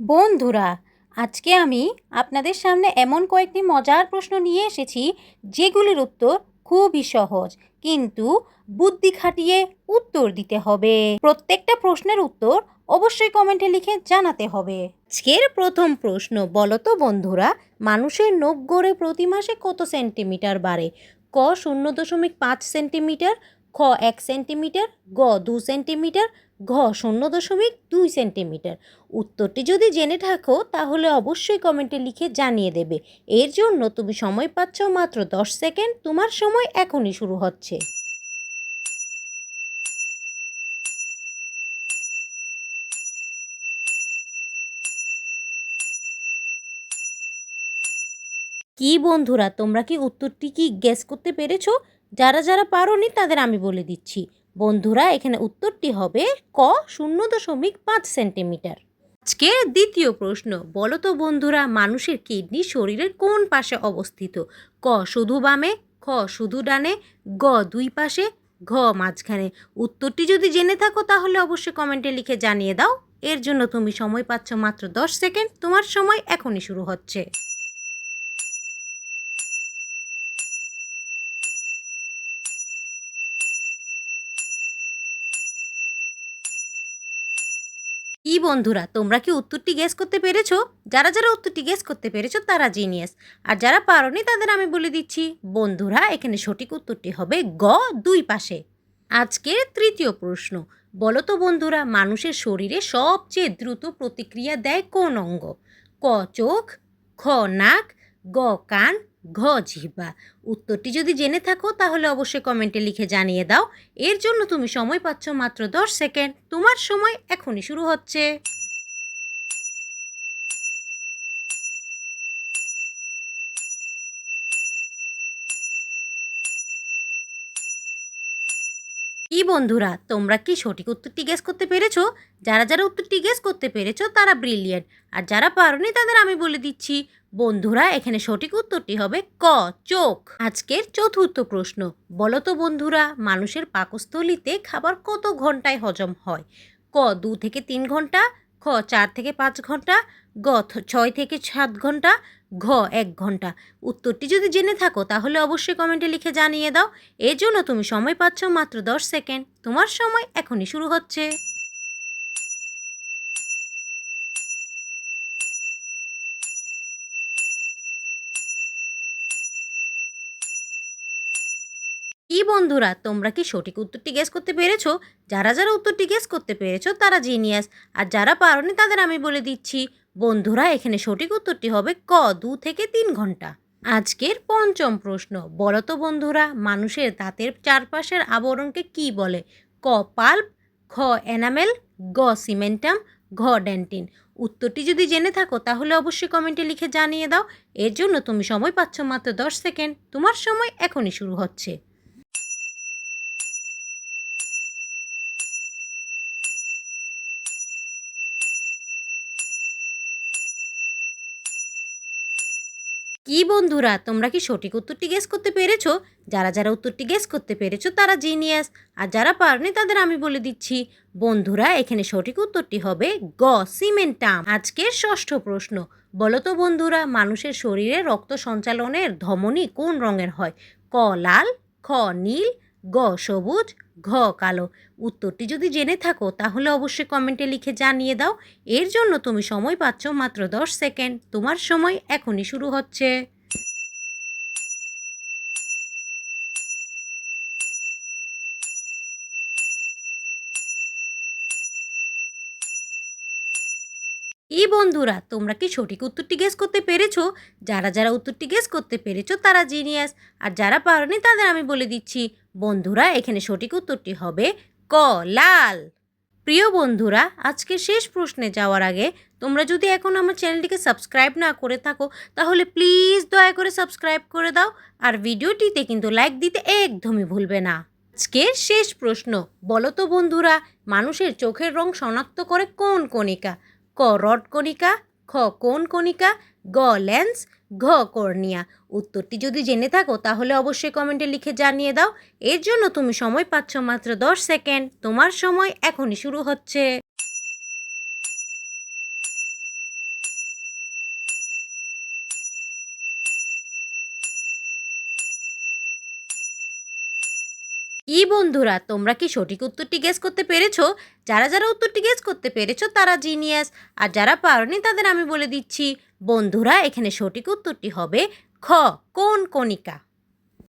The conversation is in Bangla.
বন্ধুরা, আজকে আমি আপনাদের সামনে এমন কয়েকটি মজার প্রশ্ন নিয়ে এসেছি যেগুলির উত্তর খুবই সহজ, কিন্তু বুদ্ধি খাটিয়ে উত্তর দিতে হবে। প্রত্যেকটা প্রশ্নের উত্তর অবশ্যই কমেন্টে লিখে জানাতে হবে। আজকের প্রথম প্রশ্ন, বলো তো বন্ধুরা, মানুষের নখ গড়ে প্রতি মাসে কত সেন্টিমিটার বাড়ে? ক 0.5 সেন্টিমিটার, খ 1 সেন্টিমিটার, গ 2 সেন্টিমিটার, ঘ 0.2 সেন্টিমিটার। উত্তরটি যদি জেনে থাকো তাহলে অবশ্যই কমেন্টে লিখে জানিয়ে দেবে। এর জন্য তুমি সময় পাচ্ছ মাত্র 10 সেকেন্ড। তোমার সময় এখনই শুরু হচ্ছে। কি বন্ধুরা, তোমরা কি উত্তরটি গেস করতে পেরেছো? যারা যারা পারোনি তাদের আমি বলে দিচ্ছি। বন্ধুরা, এখানে উত্তরটি হবে ক 0.5 সেন্টিমিটার। আজকের দ্বিতীয় প্রশ্ন, বলো তো বন্ধুরা, মানুষের কিডনি শরীরের কোন পাশে অবস্থিত? ক শুধু বামে, খ শুধু ডানে, গ দুই পাশে, ঘ মাঝখানে। উত্তরটি যদি জেনে থাকো তাহলে অবশ্যই কমেন্টে লিখে জানিয়ে দাও। এর জন্য তুমি সময় পাচ্ছ মাত্র 10 সেকেন্ড। তোমার সময় এখনই শুরু হচ্ছে। কি বন্ধুরা, তোমরা কি উত্তরটি গেস করতে পেরেছো? যারা যারা উত্তরটি গেস করতে পেরেছো তারা জিনিয়াস, আর যারা পারোনি তাদের আমি বলে দিচ্ছি। বন্ধুরা, এখানে সঠিক উত্তরটি হবে গ দুই পাশে। আজকের তৃতীয় প্রশ্ন, বলো তো বন্ধুরা, মানুষের শরীরে সবচেয়ে দ্রুত প্রতিক্রিয়া দেয় কোন অঙ্গ? ক চোখ, খ নাক, গ কান, ঘ জিহ্বা। উত্তরটি যদি জেনে থাকো তাহলে অবশ্যই কমেন্টে লিখে জানিয়ে দাও। এর জন্য তুমি সময় পাচ্ছ মাত্র 10 সেকেন্ড। তোমার সময় এখনই শুরু হচ্ছে। কি বন্ধুরা, তোমরা কি সঠিক উত্তরটি গেস করতে পেরেছো? যারা যারা উত্তরটি গেস করতে পেরেছো তারা ব্রিলিয়েন্ট, আর যারা পারোনি তাদের আমি বলে দিচ্ছি। বন্ধুরা, এখানে সঠিক উত্তরটি হবে ক চোখ। আজকের চতুর্থ প্রশ্ন, বলো তো বন্ধুরা, মানুষের পাকস্থলীতে খাবার কত ঘন্টায় হজম হয়? ক 2 থেকে 3 ঘন্টা, খ 4 থেকে 5 ঘন্টা, গ 6 থেকে 7 ঘন্টা, ঘ 1 ঘন্টা। উত্তরটি যদি জেনে থাকো তাহলে অবশ্যই কমেন্টে লিখে জানিয়ে দাও। এর জন্য তুমি সময় পাচ্ছ মাত্র 10 সেকেন্ড। তোমার সময় এখনই শুরু হচ্ছে। কি বন্ধুরা, তোমরা কি সঠিক উত্তরটি গেস করতে পেরেছো? যারা যারা উত্তরটি গেস করতে পেরেছো তারা জিনিয়াস, আর যারা পারোনি তাদের আমি বলে দিচ্ছি। বন্ধুরা, এখানে সঠিক উত্তরটি হবে ক 2 থেকে 3 ঘন্টা। আজকের পঞ্চম প্রশ্ন, বলো তো বন্ধুরা, মানুষের দাঁতের চারপাশের আবরণকে কি বলে? ক পাল্প, খ এনামেল, গ সিমেন্টাম, ঘ ডেন্টিন। উত্তরটি যদি জেনে থাকো তাহলে অবশ্যই কমেন্টে লিখে জানিয়ে দাও। এর জন্য তুমি সময় পাচ্ছ মাত্র 10 সেকেন্ড। তোমার সময় এখনই শুরু হচ্ছে। কি বন্ধুরা, তোমরা কি সঠিক উত্তরটি গেস করতে পেরেছো? যারা যারা উত্তরটি গেস করতে পেরেছো তারা জিনিয়াস, আর যারা পারনি তাদের আমি বলে দিচ্ছি। বন্ধুরা, এখানে সঠিক উত্তরটি হবে গ সিমেন্টাম। আজকের ষষ্ঠ প্রশ্ন, বলো তো বন্ধুরা, মানুষের শরীরে রক্ত সঞ্চালনের ধমনী কোন রঙের হয়? ক লাল, খ নীল, গ সবুজ, ঘ কালো। উত্তরটি যদি জেনে থাকো তাহলে অবশ্যই কমেন্টে লিখে জানিয়ে দাও। এর জন্য তুমি সময় পাচ্ছ মাত্র 10 সেকেন্ড। তোমার সময় এখনই শুরু হচ্ছে। এই বন্ধুরা, তোমরা কি সঠিক উত্তরটি গেস করতে পেরেছো? যারা যারা উত্তরটি গেস করতে পেরেছো তারা জিনিয়াস, আর যারা পারোনি তাদের আমি বলে দিচ্ছি। বন্ধুরা, এখানে সঠিক উত্তরটি হবে ক লাল। প্রিয় বন্ধুরা, আজকে শেষ প্রশ্নে যাওয়ার আগে তোমরা যদি এখন আমার চ্যানেলটিকে সাবস্ক্রাইব না করে থাকো তাহলে প্লিজ দয়া করে সাবস্ক্রাইব করে দাও, আর ভিডিওটিতে কিন্তু লাইক দিতে একদমই ভুলবে না। আজকের শেষ প্রশ্ন, বলো তো বন্ধুরা, মানুষের চোখের রং শনাক্ত করে কোন কণিকা? ক রড কণিকা, খ কোন কণিকা, গ লেন্স, ঘ কর্নিয়া। উত্তরটি যদি জেনে থাকো তাহলে অবশ্যই কমেন্টে লিখে জানিয়ে দাও। এর জন্য তুমি সময় পাচ্ছ মাত্র 10 সেকেন্ড। তোমার সময় এখনই শুরু হচ্ছে। বন্ধুরা, তোমরা কি সঠিক উত্তরটি গেস করতে পেরেছো? যারা যারা উত্তরটি গেস করতে পেরেছো তারা জিনিয়াস, আর যারা পারোনি তাদের আমি বলে দিচ্ছি, বন্ধুরা এখানে সঠিক উত্তরটি হবে খ, কোন কণিকা।